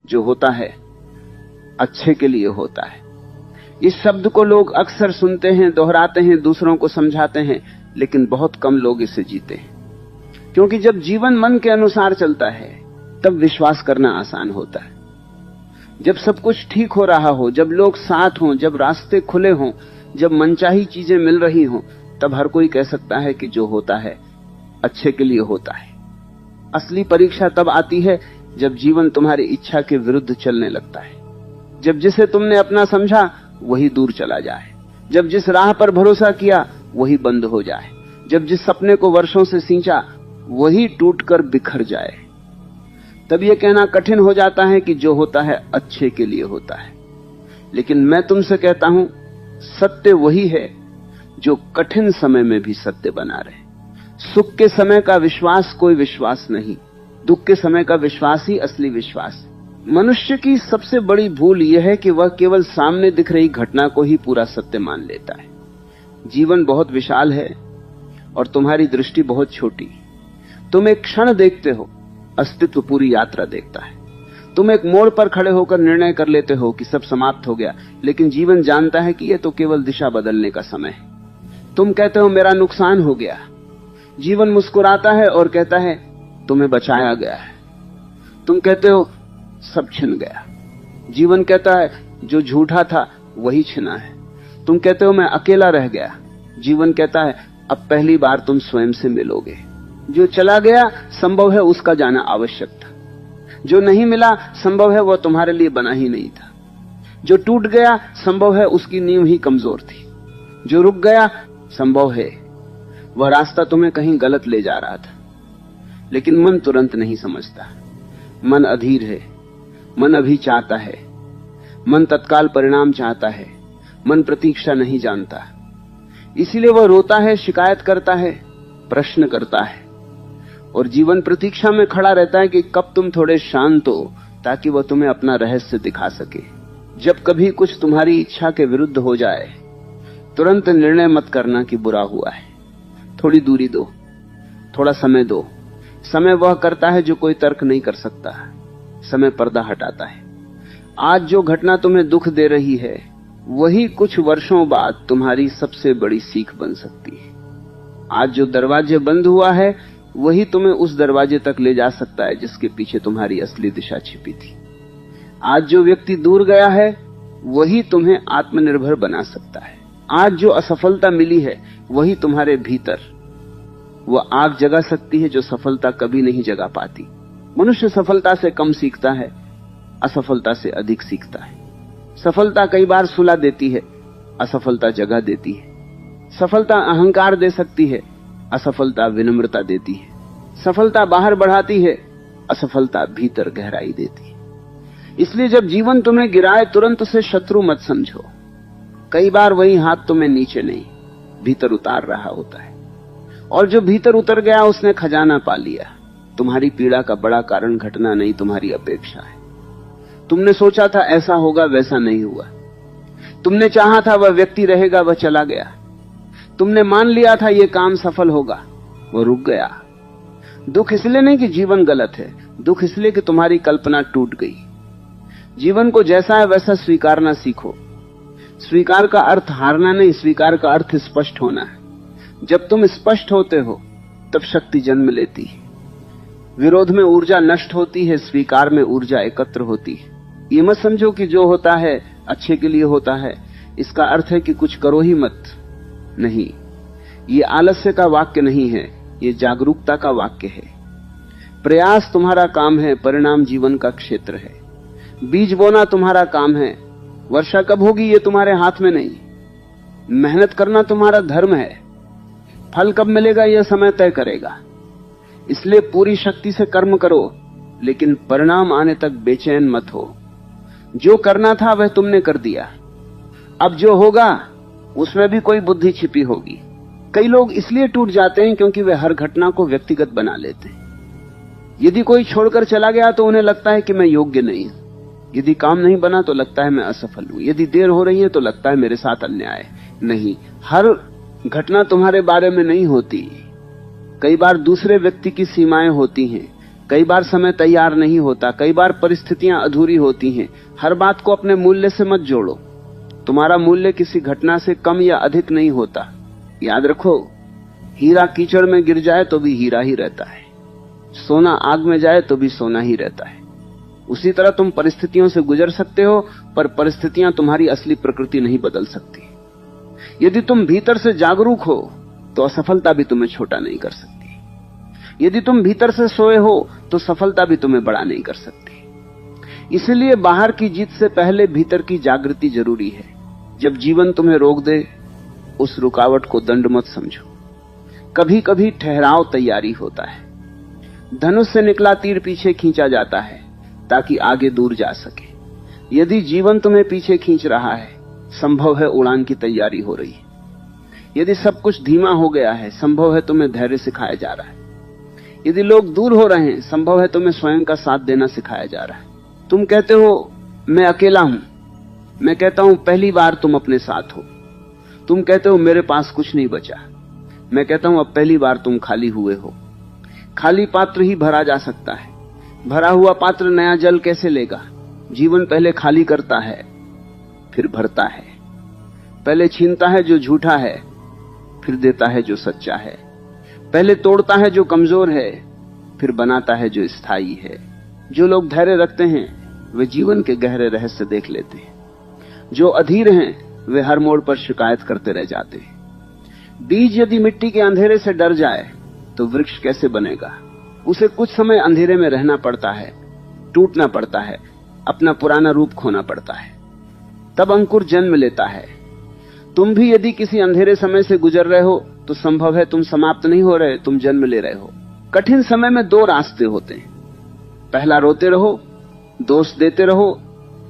जो होता है अच्छे के लिए होता है। इस शब्द को लोग अक्सर सुनते हैं, दोहराते हैं, दूसरों को समझाते हैं, लेकिन बहुत कम लोग इसे जीते हैं। क्योंकि जब जीवन मन के अनुसार चलता है तब विश्वास करना आसान होता है। जब सब कुछ ठीक हो रहा हो, जब लोग साथ हों, जब रास्ते खुले हों, जब मनचाही चीजें मिल रही हों, तब हर कोई कह सकता है कि जो होता है अच्छे के लिए होता है। असली परीक्षा तब आती है जब जीवन तुम्हारी इच्छा के विरुद्ध चलने लगता है, जब जिसे तुमने अपना समझा वही दूर चला जाए, जब जिस राह पर भरोसा किया वही बंद हो जाए, जब जिस सपने को वर्षों से सींचा वही टूटकर बिखर जाए। तब यह कहना कठिन हो जाता है कि जो होता है अच्छे के लिए होता है। लेकिन मैं तुमसे कहता हूं, सत्य वही है जो कठिन समय में भी सत्य बना रहे। सुख के समय का विश्वास कोई विश्वास नहीं, दुख के समय का विश्वास ही असली विश्वास। मनुष्य की सबसे बड़ी भूल यह है कि वह केवल सामने दिख रही घटना को ही पूरा सत्य मान लेता है। जीवन बहुत विशाल है और तुम्हारी दृष्टि बहुत छोटी। तुम एक क्षण देखते हो, अस्तित्व पूरी यात्रा देखता है। तुम एक मोड़ पर खड़े होकर निर्णय कर लेते हो कि सब समाप्त हो गया, लेकिन जीवन जानता है कि यह तो केवल दिशा बदलने का समय है। तुम कहते हो मेरा नुकसान हो गया, जीवन मुस्कुराता है और कहता है तुम्हें बचाया गया है। तुम कहते हो सब छिन गया, जीवन कहता है जो झूठा था वही छिना है। तुम कहते हो मैं अकेला रह गया, जीवन कहता है अब पहली बार तुम स्वयं से मिलोगे। जो चला गया संभव है उसका जाना आवश्यक था, जो नहीं मिला संभव है वह तुम्हारे लिए बना ही नहीं था, जो टूट गया संभव है उसकी नींव ही कमजोर थी, जो रुक गया संभव है वह रास्ता तुम्हें कहीं गलत ले जा रहा था। लेकिन मन तुरंत नहीं समझता, मन अधीर है, मन अभी चाहता है, मन तत्काल परिणाम चाहता है, मन प्रतीक्षा नहीं जानता। इसीलिए वह रोता है, शिकायत करता है, प्रश्न करता है, और जीवन प्रतीक्षा में खड़ा रहता है कि कब तुम थोड़े शांत हो ताकि वह तुम्हें अपना रहस्य दिखा सके। जब कभी कुछ तुम्हारी इच्छा के विरुद्ध हो जाए तुरंत निर्णय मत करना कि बुरा हुआ है। थोड़ी दूरी दो, थोड़ा समय दो। समय वह करता है जो कोई तर्क नहीं कर सकता। समय पर्दा हटाता है। आज जो घटना तुम्हें दुख दे रही है वही कुछ वर्षों बाद तुम्हारी सबसे बड़ी सीख बन सकती है। आज जो दरवाजे बंद हुआ है वही तुम्हें उस दरवाजे तक ले जा सकता है जिसके पीछे तुम्हारी असली दिशा छिपी थी। आज जो व्यक्ति दूर गया है वही तुम्हें आत्मनिर्भर बना सकता है। आज जो असफलता मिली है वही तुम्हारे भीतर वह आग जगा सकती है जो सफलता कभी नहीं जगा पाती। मनुष्य सफलता से कम सीखता है, असफलता से अधिक सीखता है। सफलता कई बार सुला देती है, असफलता जगा देती है। सफलता अहंकार दे सकती है, असफलता विनम्रता देती है। सफलता बाहर बढ़ाती है, असफलता भीतर गहराई देती है। इसलिए जब जीवन तुम्हें गिराए तुरंत उसे शत्रु मत समझो। कई बार वही हाथ तुम्हें नीचे नहीं भीतर उतार रहा होता है, और जो भीतर उतर गया उसने खजाना पा लिया। तुम्हारी पीड़ा का बड़ा कारण घटना नहीं, तुम्हारी अपेक्षा है। तुमने सोचा था ऐसा होगा, वैसा नहीं हुआ। तुमने चाहा था वह व्यक्ति रहेगा, वह चला गया। तुमने मान लिया था यह काम सफल होगा, वह रुक गया। दुख इसलिए नहीं कि जीवन गलत है, दुख इसलिए कि तुम्हारी कल्पना टूट गई। जीवन को जैसा है वैसा स्वीकारना सीखो। स्वीकार का अर्थ हारना नहीं, स्वीकार का अर्थ स्पष्ट होना है। जब तुम स्पष्ट होते हो तब शक्ति जन्म लेती है। विरोध में ऊर्जा नष्ट होती है, स्वीकार में ऊर्जा एकत्र होती है। ये मत समझो कि जो होता है अच्छे के लिए होता है, इसका अर्थ है कि कुछ करो ही मत। नहीं, ये आलस्य का वाक्य नहीं है, ये जागरूकता का वाक्य है। प्रयास तुम्हारा काम है, परिणाम जीवन का क्षेत्र है। बीज बोना तुम्हारा काम है, वर्षा कब होगी ये तुम्हारे हाथ में नहीं। मेहनत करना तुम्हारा धर्म है, फल कब मिलेगा यह समय तय करेगा। इसलिए पूरी शक्ति से कर्म करो, लेकिन परिणाम आने तक बेचैन मत हो। जो करना था वह तुमने कर दिया, अब जो होगा उसमें भी कोई बुद्धि छिपी होगी। कई लोग इसलिए टूट जाते हैं क्योंकि वे हर घटना को व्यक्तिगत बना लेते हैं। यदि कोई छोड़कर चला गया तो उन्हें लगता है कि मैं योग्य नहीं हूं। यदि काम नहीं बना तो लगता है मैं असफल हूं। यदि देर हो रही है तो लगता है मेरे साथ अन्याय। नहीं, हर घटना तुम्हारे बारे में नहीं होती। कई बार दूसरे व्यक्ति की सीमाएं होती हैं, कई बार समय तैयार नहीं होता, कई बार परिस्थितियां अधूरी होती हैं। हर बात को अपने मूल्य से मत जोड़ो। तुम्हारा मूल्य किसी घटना से कम या अधिक नहीं होता। याद रखो, हीरा कीचड़ में गिर जाए तो भी हीरा ही रहता है, सोना आग में जाए तो भी सोना ही रहता है। उसी तरह तुम परिस्थितियों से गुजर सकते हो, पर परिस्थितियां तुम्हारी असली प्रकृति नहीं बदल सकती। यदि तुम भीतर से जागरूक हो तो असफलता भी तुम्हें छोटा नहीं कर सकती। यदि तुम भीतर से सोए हो तो सफलता भी तुम्हें बड़ा नहीं कर सकती। इसलिए बाहर की जीत से पहले भीतर की जागृति जरूरी है। जब जीवन तुम्हें रोक दे, उस रुकावट को दंड मत समझो। कभी कभी ठहराव तैयारी होता है। धनुष से निकला तीर पीछे खींचा जाता है ताकि आगे दूर जा सके। यदि जीवन तुम्हें पीछे खींच रहा है, संभव है उड़ान की तैयारी हो रही है। यदि सब कुछ धीमा हो गया है, संभव है तुम्हें धैर्य सिखाया जा रहा है। यदि लोग दूर हो रहे हैं, संभव है तुम्हें स्वयं का साथ देना सिखाया जा रहा है। तुम कहते हो मैं अकेला हूं, मैं कहता हूं पहली बार तुम अपने साथ हो। तुम कहते हो मेरे पास कुछ नहीं बचा, मैं कहता हूं अब पहली बार तुम खाली हुए हो। खाली पात्र ही भरा जा सकता है, भरा हुआ पात्र नया जल कैसे लेगा? जीवन पहले खाली करता है, फिर भरता है। पहले छीनता है जो झूठा है, फिर देता है जो सच्चा है। पहले तोड़ता है जो कमजोर है, फिर बनाता है जो स्थायी है। जो लोग धैर्य रखते हैं वे जीवन के गहरे रहस्य देख लेते हैं। जो अधीर हैं वे हर मोड़ पर शिकायत करते रह जाते हैं। बीज यदि मिट्टी के अंधेरे से डर जाए तो वृक्ष कैसे बनेगा? उसे कुछ समय अंधेरे में रहना पड़ता है, टूटना पड़ता है, अपना पुराना रूप खोना पड़ता है, तब अंकुर जन्म लेता है। तुम भी यदि किसी अंधेरे समय से गुजर रहे हो तो संभव है तुम समाप्त नहीं हो रहे, तुम जन्म ले रहे हो। कठिन समय में दो रास्ते होते हैं। पहला, रोते रहो, दोष देते रहो,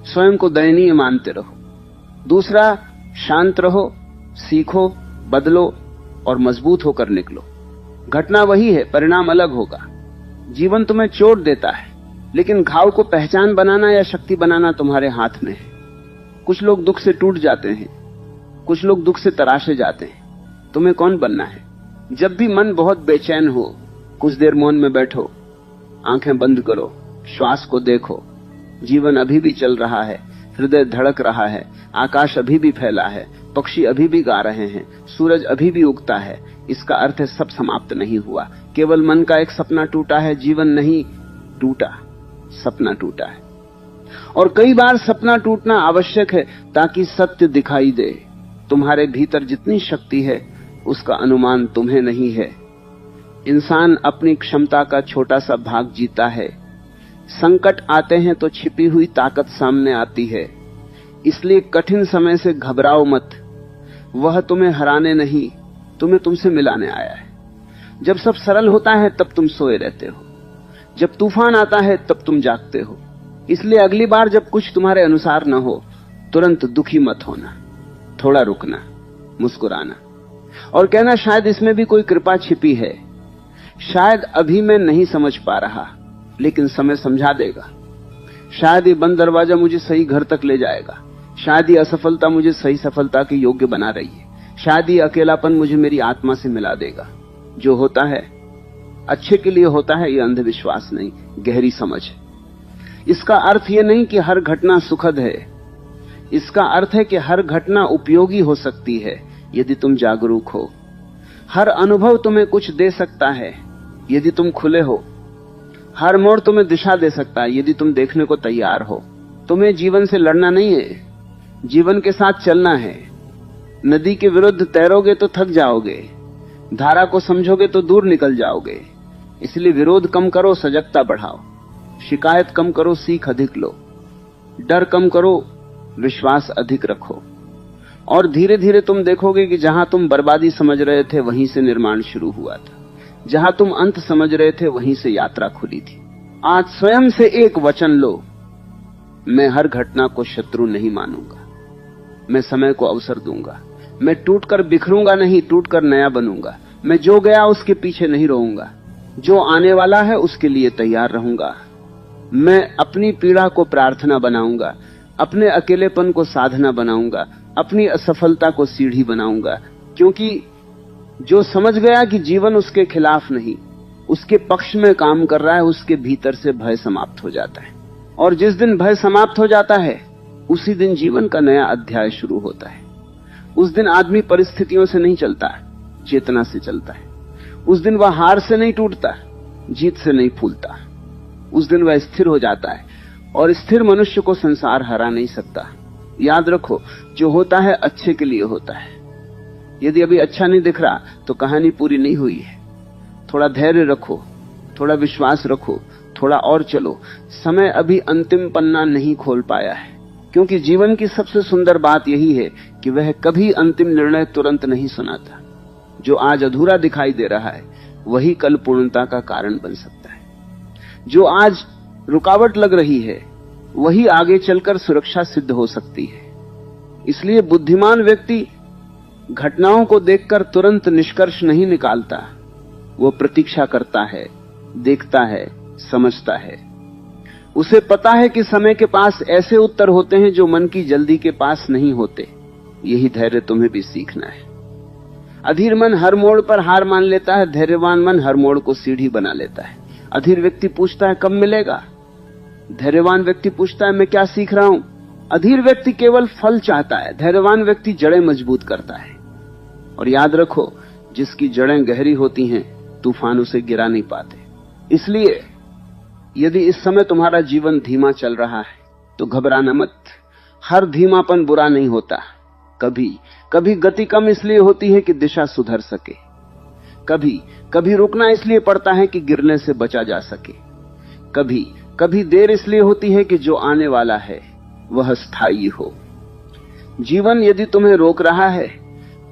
स्वयं को दयनीय मानते रहो। दूसरा, शांत रहो, सीखो, बदलो और मजबूत होकर निकलो। घटना वही है, परिणाम अलग होगा। जीवन तुम्हें चोट देता है, लेकिन घाव को पहचान बनाना या शक्ति बनाना तुम्हारे हाथ में है। कुछ लोग दुख से टूट जाते हैं, कुछ लोग दुख से तराशे जाते हैं। तुम्हें कौन बनना है? जब भी मन बहुत बेचैन हो, कुछ देर मौन में बैठो, आंखें बंद करो, श्वास को देखो। जीवन अभी भी चल रहा है, हृदय धड़क रहा है, आकाश अभी भी फैला है, पक्षी अभी भी गा रहे हैं, सूरज अभी भी उगता है। इसका अर्थ है सब समाप्त नहीं हुआ, केवल मन का एक सपना टूटा है। जीवन नहीं टूटा, सपना टूटा है। और कई बार सपना टूटना आवश्यक है ताकि सत्य दिखाई दे। तुम्हारे भीतर जितनी शक्ति है उसका अनुमान तुम्हें नहीं है। इंसान अपनी क्षमता का छोटा सा भाग जीता है। संकट आते हैं तो छिपी हुई ताकत सामने आती है। इसलिए कठिन समय से घबराओ मत। वह तुम्हें हराने नहीं, तुम्हें तुमसे मिलाने आया है। जब सब सरल होता है तब तुम सोए रहते हो, जब तूफान आता है तब तुम जागते हो। इसलिए अगली बार जब कुछ तुम्हारे अनुसार न हो, तुरंत दुखी मत होना, थोड़ा रुकना, मुस्कुराना और कहना शायद इसमें भी कोई कृपा छिपी है। शायद अभी मैं नहीं समझ पा रहा, लेकिन समय समझा देगा। शायद ये बंद दरवाजा मुझे सही घर तक ले जाएगा। शायद ये असफलता मुझे सही सफलता के योग्य बना रही है। शायद ये अकेलापन मुझे मेरी आत्मा से मिला देगा। जो होता है अच्छे के लिए होता है, ये अंधविश्वास नहीं, गहरी समझ है। इसका अर्थ ये नहीं कि हर घटना सुखद है। इसका अर्थ है कि हर घटना उपयोगी हो सकती है यदि तुम जागरूक हो। हर अनुभव तुम्हें कुछ दे सकता है यदि तुम खुले हो। हर मोड़ तुम्हें दिशा दे सकता है यदि तुम देखने को तैयार हो। तुम्हें जीवन से लड़ना नहीं है, जीवन के साथ चलना है। नदी के विरुद्ध तैरोगे तो थक जाओगे, धारा को समझोगे तो दूर निकल जाओगे। इसलिए विरोध कम करो, सजगता बढ़ाओ। शिकायत कम करो, सीख अधिक लो। डर कम करो, विश्वास अधिक रखो। और धीरे धीरे तुम देखोगे कि जहां तुम बर्बादी समझ रहे थे वहीं से निर्माण शुरू हुआ था। जहां तुम अंत समझ रहे थे वहीं से यात्रा खुली थी। आज स्वयं से एक वचन लो, मैं हर घटना को शत्रु नहीं मानूंगा। मैं समय को अवसर दूंगा। मैं टूटकर बिखरूंगा नहीं, टूटकर नया बनूंगा। मैं जो गया उसके पीछे नहीं रहूंगा। जो आने वाला है उसके लिए तैयार रहूंगा। मैं अपनी पीड़ा को प्रार्थना बनाऊंगा, अपने अकेलेपन को साधना बनाऊंगा, अपनी असफलता को सीढ़ी बनाऊंगा। क्योंकि जो समझ गया कि जीवन उसके खिलाफ नहीं, उसके पक्ष में काम कर रहा है, उसके भीतर से भय समाप्त हो जाता है। और जिस दिन भय समाप्त हो जाता है उसी दिन जीवन का नया अध्याय शुरू होता है। उस दिन आदमी परिस्थितियों से नहीं चलता, चेतना से चलता है। उस दिन वह हार से नहीं टूटता, जीत से नहीं फूलता। उस दिन वह स्थिर हो जाता है, और स्थिर मनुष्य को संसार हरा नहीं सकता। याद रखो, जो होता है अच्छे के लिए होता है। यदि अभी अच्छा नहीं दिख रहा तो कहानी पूरी नहीं हुई है। थोड़ा धैर्य रखो, थोड़ा विश्वास रखो, थोड़ा और चलो। समय अभी अंतिम पन्ना नहीं खोल पाया है, क्योंकि जीवन की सबसे सुंदर बात यही है कि वह कभी अंतिम निर्णय तुरंत नहीं सुनाता। जो आज अधूरा दिखाई दे रहा है वही कल पूर्णता का कारण बन सकता है। जो आज रुकावट लग रही है वही आगे चलकर सुरक्षा सिद्ध हो सकती है। इसलिए बुद्धिमान व्यक्ति घटनाओं को देखकर तुरंत निष्कर्ष नहीं निकालता। वो प्रतीक्षा करता है, देखता है, समझता है। उसे पता है कि समय के पास ऐसे उत्तर होते हैं जो मन की जल्दी के पास नहीं होते। यही धैर्य तुम्हें भी सीखना है। अधीर मन हर मोड़ पर हार मान लेता है, धैर्यवान मन हर मोड़ को सीढ़ी बना लेता है। अधीर व्यक्ति पूछता है कब मिलेगा, धैर्यवान व्यक्ति पूछता है मैं क्या सीख रहा हूं। अधीर व्यक्ति केवल फल चाहता है, धैर्यवान व्यक्ति जड़ें मजबूत करता है। और याद रखो, जिसकी जड़ें गहरी होती हैं तूफान उसे गिरा नहीं पाते। इसलिए यदि इस समय तुम्हारा जीवन धीमा चल रहा है तो घबराना मत। हर धीमापन बुरा नहीं होता। कभी कभी गति कम इसलिए होती है कि दिशा सुधर सके। कभी कभी रुकना इसलिए पड़ता है कि गिरने से बचा जा सके। कभी कभी देर इसलिए होती है कि जो आने वाला है वह स्थायी हो। जीवन यदि तुम्हें रोक रहा है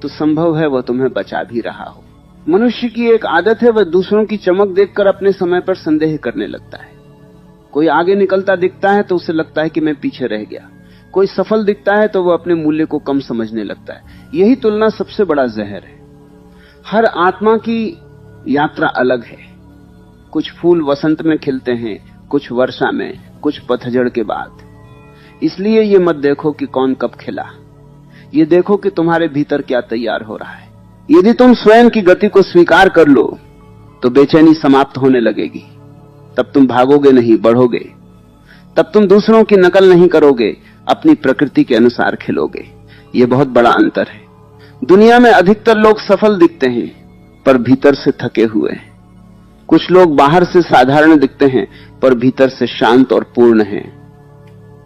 तो संभव है वह तुम्हें बचा भी रहा हो। मनुष्य की एक आदत है, वह दूसरों की चमक देखकर अपने समय पर संदेह करने लगता है। कोई आगे निकलता दिखता है तो उसे लगता है कि मैं पीछे रह गया। कोई सफल दिखता है तो वह अपने मूल्य को कम समझने लगता है। यही तुलना सबसे बड़ा जहर है। हर आत्मा की यात्रा अलग है। कुछ फूल वसंत में खिलते हैं, कुछ वर्षा में, कुछ पतझड़ के बाद। इसलिए ये मत देखो कि कौन कब खिला, ये देखो कि तुम्हारे भीतर क्या तैयार हो रहा है। यदि तुम स्वयं की गति को स्वीकार कर लो तो बेचैनी समाप्त होने लगेगी। तब तुम भागोगे नहीं, बढ़ोगे। तब तुम दूसरों की नकल नहीं करोगे, अपनी प्रकृति के अनुसार खिलोगे। यह बहुत बड़ा अंतर है। दुनिया में अधिकतर लोग सफल दिखते हैं पर भीतर से थके हुए हैं। कुछ लोग बाहर से साधारण दिखते हैं पर भीतर से शांत और पूर्ण हैं।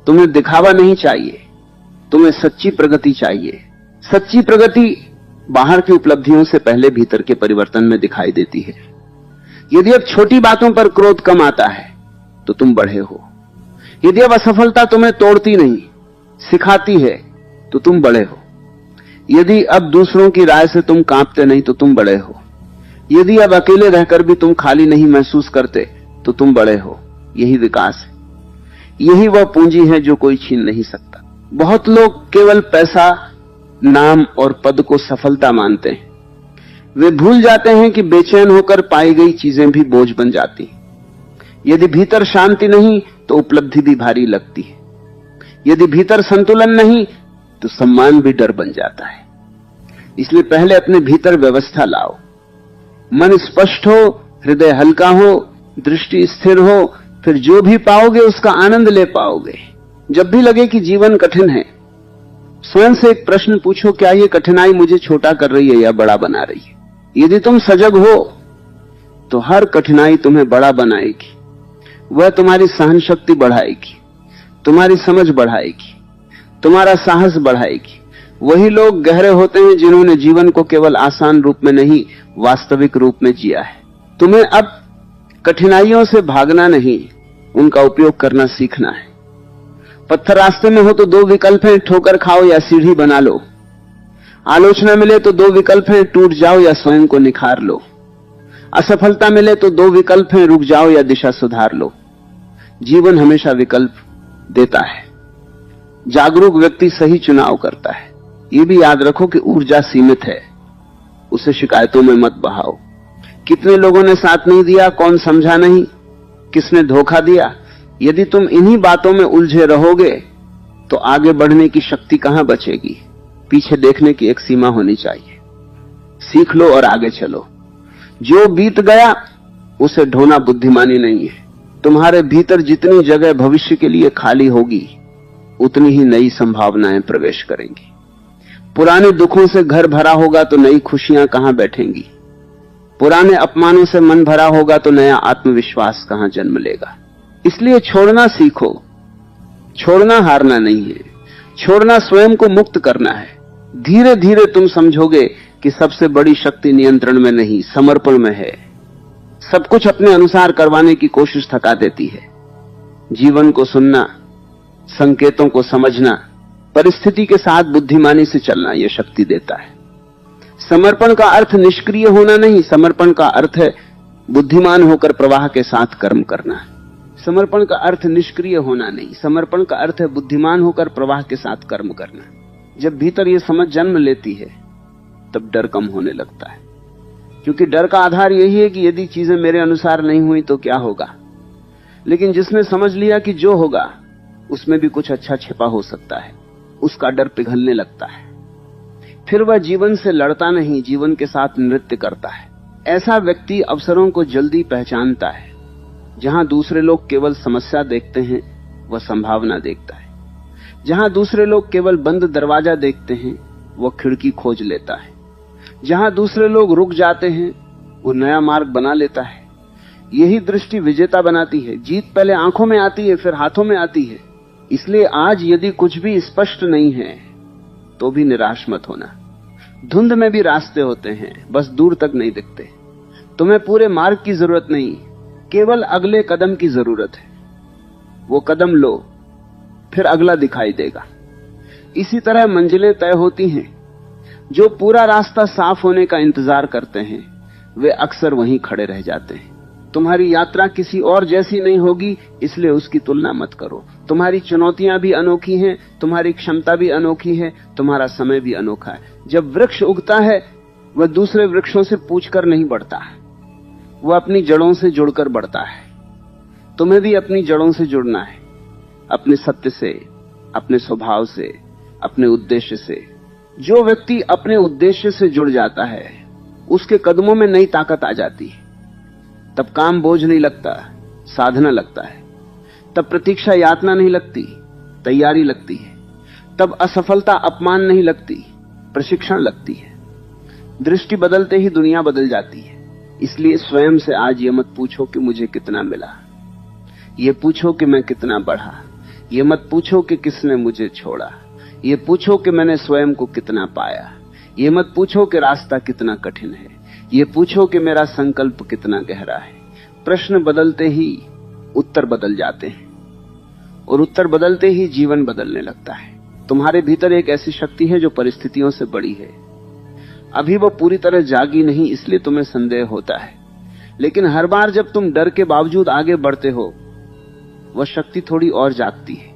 तुम्हें दिखावा नहीं चाहिए, तुम्हें सच्ची प्रगति चाहिए। सच्ची प्रगति बाहर की उपलब्धियों से पहले भीतर के परिवर्तन में दिखाई देती है। यदि अब छोटी बातों पर क्रोध कम आता है तो तुम बढ़े हो। यदि अब असफलता तुम्हें तोड़ती नहीं, सिखाती है तो तुम बड़े हो। यदि अब दूसरों की राय से तुम कांपते नहीं तो तुम बड़े हो। यदि अब अकेले रहकर भी तुम खाली नहीं महसूस करते तो तुम बड़े हो। यही विकास है। यही वह पूंजी है जो कोई छीन नहीं सकता। बहुत लोग केवल पैसा, नाम और पद को सफलता मानते हैं। वे भूल जाते हैं कि बेचैन होकर पाई गई चीजें भी बोझ बन जाती। यदि भीतर शांति नहीं तो उपलब्धि भी भारी लगती है। यदि भीतर संतुलन नहीं तो सम्मान भी डर बन जाता है। इसलिए पहले अपने भीतर व्यवस्था लाओ। मन स्पष्ट हो, हृदय हल्का हो, दृष्टि स्थिर हो, फिर जो भी पाओगे उसका आनंद ले पाओगे। जब भी लगे कि जीवन कठिन है, स्वयं से एक प्रश्न पूछो, क्या ये कठिनाई मुझे छोटा कर रही है या बड़ा बना रही है? यदि तुम सजग हो तो हर कठिनाई तुम्हें बड़ा बनाएगी। वह तुम्हारी सहन शक्ति बढ़ाएगी, तुम्हारी समझ बढ़ाएगी, तुम्हारा साहस बढ़ाएगी। वही लोग गहरे होते हैं जिन्होंने जीवन को केवल आसान रूप में नहीं, वास्तविक रूप में जिया है। तुम्हें अब कठिनाइयों से भागना नहीं, उनका उपयोग करना सीखना है। पत्थर रास्ते में हो तो दो विकल्प हैं, ठोकर खाओ या सीढ़ी बना लो। आलोचना मिले तो दो विकल्प हैं, टूट जाओ या स्वयं को निखार लो। असफलता मिले तो दो विकल्प हैं, रुक जाओ या दिशा सुधार लो। जीवन हमेशा विकल्प देता है। जागरूक व्यक्ति सही चुनाव करता है। ये भी याद रखो कि ऊर्जा सीमित है, उसे शिकायतों में मत बहाओ। कितने लोगों ने साथ नहीं दिया, कौन समझा नहीं, किसने धोखा दिया, यदि तुम इन्हीं बातों में उलझे रहोगे तो आगे बढ़ने की शक्ति कहां बचेगी। पीछे देखने की एक सीमा होनी चाहिए। सीख लो और आगे चलो। जो बीत गया उसे ढोना बुद्धिमानी नहीं है। तुम्हारे भीतर जितनी जगह भविष्य के लिए खाली होगी, उतनी ही नई संभावनाएं प्रवेश करेंगी। पुराने दुखों से घर भरा होगा तो नई खुशियां कहां बैठेंगी। पुराने अपमानों से मन भरा होगा तो नया आत्मविश्वास कहां जन्म लेगा। इसलिए छोड़ना सीखो। छोड़ना हारना नहीं है, छोड़ना स्वयं को मुक्त करना है। धीरे धीरे तुम समझोगे कि सबसे बड़ी शक्ति नियंत्रण में नहीं, समर्पण में है। सब कुछ अपने अनुसार करवाने की कोशिश थका देती है। जीवन को सुनना, संकेतों को समझना, परिस्थिति के साथ बुद्धिमानी से चलना, यह शक्ति देता है। समर्पण का अर्थ निष्क्रिय होना नहीं, समर्पण का अर्थ है बुद्धिमान होकर प्रवाह के साथ कर्म करना। समर्पण का अर्थ निष्क्रिय होना नहीं, समर्पण का अर्थ है बुद्धिमान होकर प्रवाह के साथ कर्म करना। जब भीतर यह समझ जन्म लेती है, तब डर कम होने लगता है, क्योंकि डर का आधार यही है कि यदि चीजें मेरे अनुसार नहीं हुई तो क्या होगा। लेकिन जिसने समझ लिया कि जो होगा उसमें भी कुछ अच्छा छिपा हो सकता है, उसका डर पिघलने लगता है। फिर वह जीवन से लड़ता नहीं, जीवन के साथ नृत्य करता है। ऐसा व्यक्ति अवसरों को जल्दी पहचानता है। जहां दूसरे लोग केवल समस्या देखते हैं, वह संभावना देखता है। जहां दूसरे लोग केवल बंद दरवाजा देखते हैं, वह खिड़की खोज लेता है। जहां दूसरे लोग रुक जाते हैं, वो नया मार्ग बना लेता है। यही दृष्टि विजेता बनाती है। जीत पहले आंखों में आती है, फिर हाथों में आती है। इसलिए आज यदि कुछ भी स्पष्ट नहीं है तो भी निराश मत होना। धुंध में भी रास्ते होते हैं, बस दूर तक नहीं दिखते। तुम्हें पूरे मार्ग की जरूरत नहीं, केवल अगले कदम की जरूरत है। वो कदम लो, फिर अगला दिखाई देगा। इसी तरह मंजिलें तय होती हैं। जो पूरा रास्ता साफ होने का इंतजार करते हैं, वे अक्सर वहीं खड़े रह जाते हैं। तुम्हारी यात्रा किसी और जैसी नहीं होगी, इसलिए उसकी तुलना मत करो। तुम्हारी चुनौतियां भी अनोखी हैं, तुम्हारी क्षमता भी अनोखी है, तुम्हारा समय भी अनोखा है। जब वृक्ष उगता है, वह दूसरे वृक्षों से पूछकर नहीं बढ़ता है, वह अपनी जड़ों से जुड़कर बढ़ता है। तुम्हें भी अपनी जड़ों से जुड़ना है, अपने सत्य से, अपने स्वभाव से, अपने उद्देश्य से। जो व्यक्ति अपने उद्देश्य से जुड़ जाता है, उसके कदमों में नई ताकत आ जाती है। तब काम बोझ नहीं लगता, साधना लगता है। तब प्रतीक्षा यातना नहीं लगती, तैयारी लगती है। तब असफलता अपमान नहीं लगती, प्रशिक्षण लगती है। दृष्टि बदलते ही दुनिया बदल जाती है। इसलिए स्वयं से आज ये मत पूछो कि मुझे कितना मिला, ये पूछो कि मैं कितना बढ़ा। ये मत पूछो कि किसने मुझे छोड़ा, ये पूछो कि मैंने स्वयं को कितना पाया। ये मत पूछो कि रास्ता कितना कठिन है, ये पूछो कि मेरा संकल्प कितना गहरा है। प्रश्न बदलते ही उत्तर बदल जाते हैं, और उत्तर बदलते ही जीवन बदलने लगता है। तुम्हारे भीतर एक ऐसी शक्ति है जो परिस्थितियों से बड़ी है। अभी वो पूरी तरह जागी नहीं, इसलिए तुम्हें संदेह होता है। लेकिन हर बार जब तुम डर के बावजूद आगे बढ़ते हो, वह शक्ति थोड़ी और जागती है।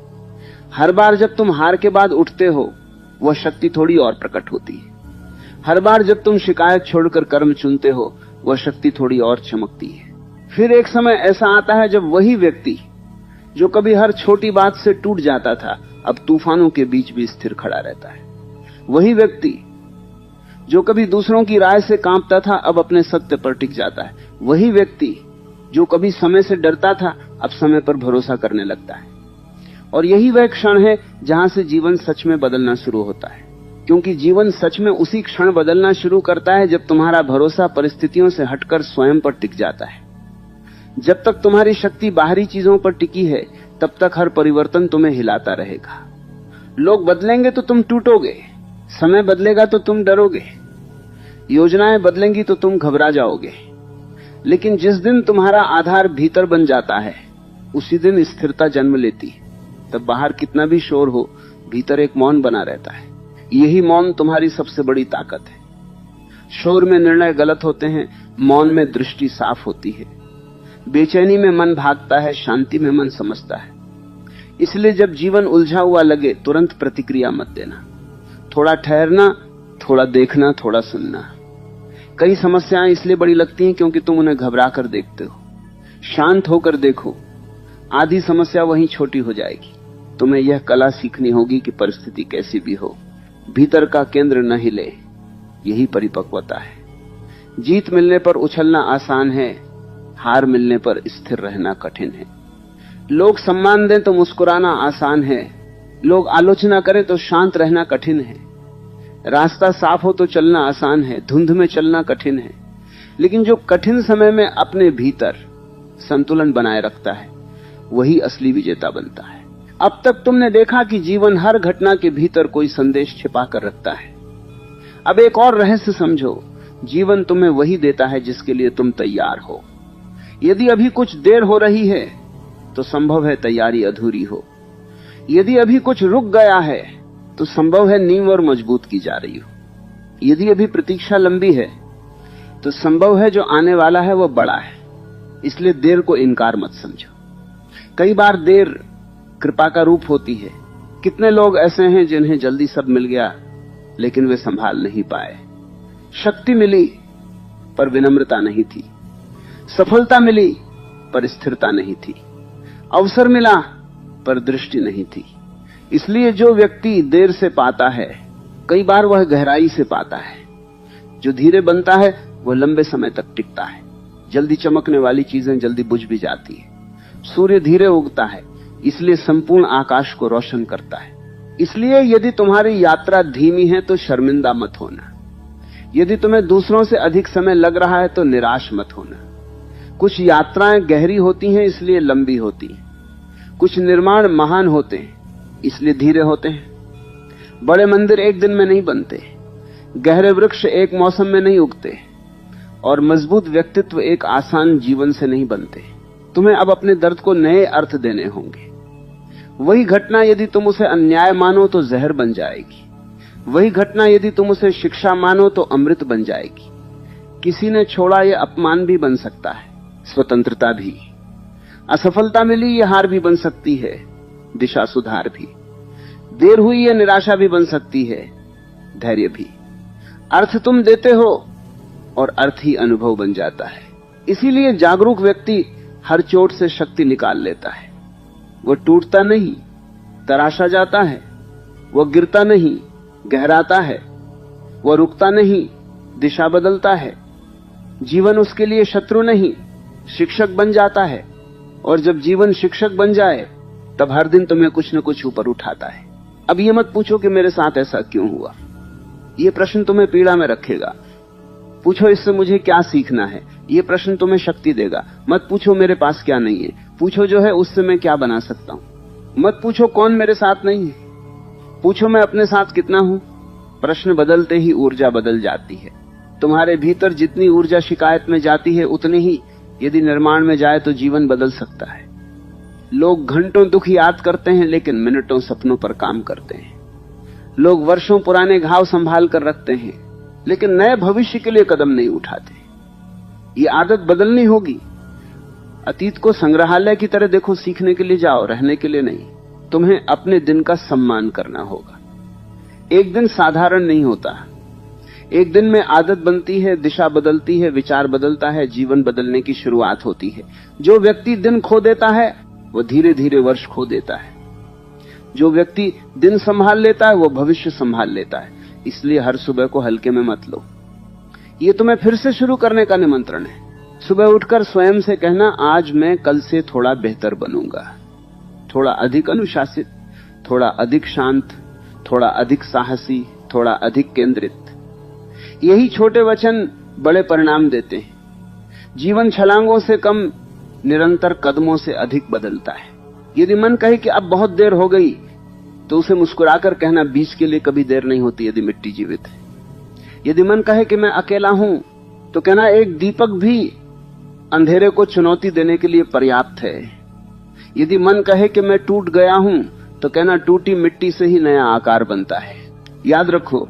हर बार जब तुम हार के बाद उठते हो, वह शक्ति थोड़ी और प्रकट होती है। हर बार जब तुम शिकायत छोड़कर कर्म चुनते हो, वह शक्ति थोड़ी और चमकती है। फिर एक समय ऐसा आता है जब वही व्यक्ति जो कभी हर छोटी बात से टूट जाता था, अब तूफानों के बीच भी स्थिर खड़ा रहता है। वही व्यक्ति जो कभी दूसरों की राय से कांपता था, अब अपने सत्य पर टिक जाता है। वही व्यक्ति जो कभी समय से डरता था, अब समय पर भरोसा करने लगता है। और यही वह क्षण है जहां से जीवन सच में बदलना शुरू होता है। क्योंकि जीवन सच में उसी क्षण बदलना शुरू करता है जब तुम्हारा भरोसा परिस्थितियों से हटकर स्वयं पर टिक जाता है। जब तक तुम्हारी शक्ति बाहरी चीजों पर टिकी है, तब तक हर परिवर्तन तुम्हें हिलाता रहेगा। लोग बदलेंगे तो तुम टूटोगे, समय बदलेगा तो तुम डरोगे, योजनाएं बदलेंगी तो तुम घबरा जाओगे। लेकिन जिस दिन तुम्हारा आधार भीतर बन जाता है, उसी दिन स्थिरता जन्म लेती है। तब बाहर कितना भी शोर हो, भीतर एक मौन बना रहता है। यही मौन तुम्हारी सबसे बड़ी ताकत है। शोर में निर्णय गलत होते हैं, मौन में दृष्टि साफ होती है। बेचैनी में मन भागता है, शांति में मन समझता है। इसलिए जब जीवन उलझा हुआ लगे, तुरंत प्रतिक्रिया मत देना। थोड़ा ठहरना, थोड़ा देखना, थोड़ा सुनना। कई समस्याएं इसलिए बड़ी लगती हैं क्योंकि तुम उन्हें घबरा कर देखते हो। शांत होकर देखो, आधी समस्या वहीं छोटी हो जाएगी। तुम्हें यह कला सीखनी होगी कि परिस्थिति कैसी भी हो, भीतर का केंद्र न हिले। यही परिपक्वता है। जीत मिलने पर उछलना आसान है, हार मिलने पर स्थिर रहना कठिन है। लोग सम्मान दें तो मुस्कुराना आसान है, लोग आलोचना करें तो शांत रहना कठिन है। रास्ता साफ हो तो चलना आसान है, धुंध में चलना कठिन है। लेकिन जो कठिन समय में अपने भीतर संतुलन बनाए रखता है वही असली विजेता बनता है। अब तक तुमने देखा कि जीवन हर घटना के भीतर कोई संदेश छिपा कर रखता है। अब एक और रहस्य समझो, जीवन तुम्हें वही देता है जिसके लिए तुम तैयार हो। यदि अभी कुछ देर हो रही है तो संभव है तैयारी अधूरी हो। यदि अभी कुछ रुक गया है तो संभव है नींव और मजबूत की जा रही हो। यदि अभी प्रतीक्षा लंबी है तो संभव है जो आने वाला है वो बड़ा है। इसलिए देर को इनकार मत समझो। कई बार देर कृपा का रूप होती है। कितने लोग ऐसे हैं जिन्हें जल्दी सब मिल गया लेकिन वे संभाल नहीं पाए। शक्ति मिली पर विनम्रता नहीं थी, सफलता मिली पर स्थिरता नहीं थी, अवसर मिला पर दृष्टि नहीं थी। इसलिए जो व्यक्ति देर से पाता है कई बार वह गहराई से पाता है। जो धीरे बनता है वह लंबे समय तक टिकता है। जल्दी चमकने वाली चीजें जल्दी बुझ भी जाती है। सूर्य धीरे उगता है इसलिए संपूर्ण आकाश को रोशन करता है। इसलिए यदि तुम्हारी यात्रा धीमी है तो शर्मिंदा मत होना। यदि तुम्हें दूसरों से अधिक समय लग रहा है तो निराश मत होना। कुछ यात्राएं गहरी होती हैं इसलिए लंबी होती हैं। कुछ निर्माण महान होते हैं इसलिए धीरे होते हैं। बड़े मंदिर एक दिन में नहीं बनते, गहरे वृक्ष एक मौसम में नहीं उगते, और मजबूत व्यक्तित्व एक आसान जीवन से नहीं बनते। तुम्हें अब अपने दर्द को नए अर्थ देने होंगे। वही घटना यदि तुम उसे अन्याय मानो तो जहर बन जाएगी। वही घटना यदि तुम उसे शिक्षा मानो तो अमृत बन जाएगी। किसी ने छोड़ा यह अपमान भी बन सकता है, स्वतंत्रता भी। असफलता मिली यह हार भी बन सकती है, दिशा सुधार भी। देर हुई यह निराशा भी बन सकती है, धैर्य भी। अर्थ तुम देते हो और अर्थ ही अनुभव बन जाता है। इसीलिए जागरूक व्यक्ति हर चोट से शक्ति निकाल लेता है। वह टूटता नहीं, तराशा जाता है। वह गिरता नहीं, गहराता है। वह रुकता नहीं, दिशा बदलता है। जीवन उसके लिए शत्रु नहीं, शिक्षक बन जाता है। और जब जीवन शिक्षक बन जाए तब हर दिन तुम्हें कुछ न कुछ ऊपर उठाता है। अब ये मत पूछो कि मेरे साथ ऐसा क्यों हुआ। ये प्रश्न तुम्हें पीड़ा में रखेगा। पूछो इससे मुझे क्या सीखना है। ये प्रश्न तुम्हें शक्ति देगा। मत पूछो मेरे पास क्या नहीं है, पूछो जो है उससे मैं क्या बना सकता हूं। मत पूछो कौन मेरे साथ नहीं है, पूछो मैं अपने साथ कितना हूं। प्रश्न बदलते ही ऊर्जा बदल जाती है। तुम्हारे भीतर जितनी ऊर्जा शिकायत में जाती है उतनी ही यदि निर्माण में जाए तो जीवन बदल सकता है। लोग घंटों दुख याद करते हैं लेकिन मिनटों सपनों पर काम करते हैं। लोग वर्षों पुराने घाव संभाल कर रखते हैं लेकिन नए भविष्य के लिए कदम नहीं उठाते। ये आदत बदलनी होगी। अतीत को संग्रहालय की तरह देखो, सीखने के लिए जाओ, रहने के लिए नहीं। तुम्हें अपने दिन का सम्मान करना होगा। एक दिन साधारण नहीं होता। एक दिन में आदत बनती है, दिशा बदलती है, विचार बदलता है, जीवन बदलने की शुरुआत होती है। जो व्यक्ति दिन खो देता है वो धीरे धीरे वर्ष खो देता है। जो व्यक्ति दिन संभाल लेता है वो भविष्य संभाल लेता है। इसलिए हर सुबह को हल्के में मत लो। ये तुम्हें फिर से शुरू करने का निमंत्रण है। सुबह उठकर स्वयं से कहना, आज मैं कल से थोड़ा बेहतर बनूंगा, थोड़ा अधिक अनुशासित, थोड़ा अधिक शांत, थोड़ा अधिक साहसी, थोड़ा अधिक केंद्रित। यही छोटे वचन बड़े परिणाम देते हैं। जीवन छलांगों से कम, निरंतर कदमों से अधिक बदलता है। यदि मन कहे कि अब बहुत देर हो गई तो उसे मुस्कुराकर कहना, बीज के लिए कभी देर नहीं होती यदि मिट्टी जीवित है। यदि मन कहे कि मैं अकेला हूं तो कहना, एक दीपक भी अंधेरे को चुनौती देने के लिए पर्याप्त है। यदि मन कहे कि मैं टूट गया हूं तो कहना, टूटी मिट्टी से ही नया आकार बनता है। याद रखो,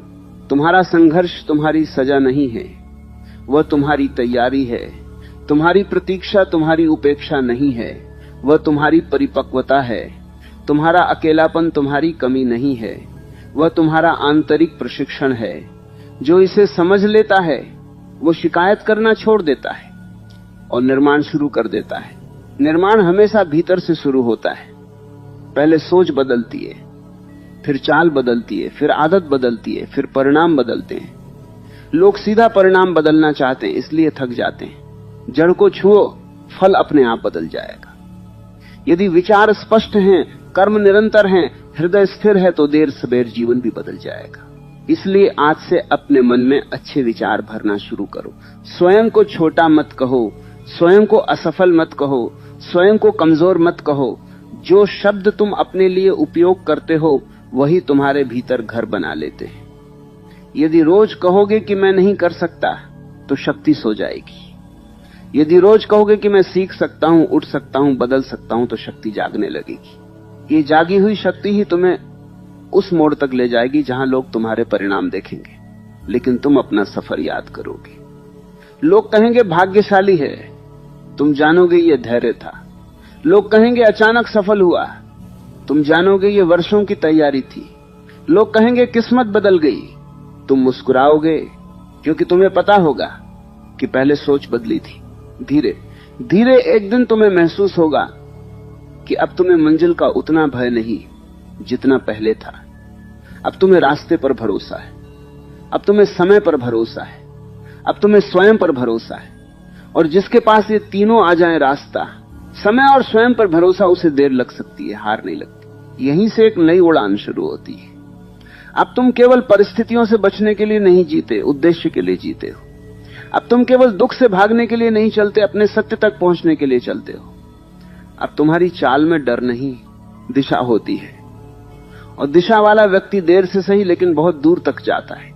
तुम्हारा संघर्ष तुम्हारी सजा नहीं है, वह तुम्हारी तैयारी है। तुम्हारी प्रतीक्षा तुम्हारी उपेक्षा नहीं है, वह तुम्हारी परिपक्वता है। तुम्हारा अकेलापन तुम्हारी कमी नहीं है, वह तुम्हारा आंतरिक प्रशिक्षण है। जो इसे समझ लेता है वो शिकायत करना छोड़ देता है और निर्माण शुरू कर देता है। निर्माण हमेशा भीतर से शुरू होता है। पहले सोच बदलती है, फिर चाल बदलती है, फिर आदत बदलती है, फिर परिणाम बदलते हैं। लोग सीधा परिणाम बदलना चाहते हैं इसलिए थक जाते हैं। जड़ को छुओ फल अपने आप बदल जाएगा। यदि विचार स्पष्ट हैं, कर्म निरंतर हैं, हृदय स्थिर है, तो देर सबेर जीवन भी बदल जाएगा। इसलिए आज से अपने मन में अच्छे विचार भरना शुरू करो। स्वयं को छोटा मत कहो, स्वयं को असफल मत कहो, स्वयं को कमजोर मत कहो। जो शब्द तुम अपने लिए उपयोग करते हो वही तुम्हारे भीतर घर बना लेते हैं। यदि रोज कहोगे कि मैं नहीं कर सकता तो शक्ति सो जाएगी। यदि रोज कहोगे कि मैं सीख सकता हूं, उठ सकता हूं, बदल सकता हूं, तो शक्ति जागने लगेगी। ये जागी हुई शक्ति ही तुम्हें उस मोड़ तक ले जाएगी जहां लोग तुम्हारे परिणाम देखेंगे, लेकिन तुम अपना सफर याद करोगे। लोग कहेंगे भाग्यशाली है, तुम जानोगे ये धैर्य था। लोग कहेंगे अचानक सफल हुआ, तुम जानोगे ये वर्षों की तैयारी थी। लोग कहेंगे किस्मत बदल गई, तुम मुस्कुराओगे क्योंकि तुम्हें पता होगा कि पहले सोच बदली थी। धीरे धीरे एक दिन तुम्हें महसूस होगा कि अब तुम्हें मंजिल का उतना भय नहीं जितना पहले था। अब तुम्हें रास्ते पर भरोसा है, अब तुम्हें समय पर भरोसा है, अब तुम्हें स्वयं पर भरोसा है। और जिसके पास ये तीनों आ जाए, रास्ता, समय और स्वयं पर भरोसा, उसे देर लग सकती है, हार नहीं लगती। यहीं से एक नई उड़ान शुरू होती है। अब तुम केवल परिस्थितियों से बचने के लिए नहीं जीते, उद्देश्य के लिए जीते हो। अब तुम केवल दुख से भागने के लिए नहीं चलते, अपने सत्य तक पहुंचने के लिए चलते हो। अब तुम्हारी चाल में डर नहीं, दिशा होती है। और दिशा वाला व्यक्ति देर से सही लेकिन बहुत दूर तक जाता है।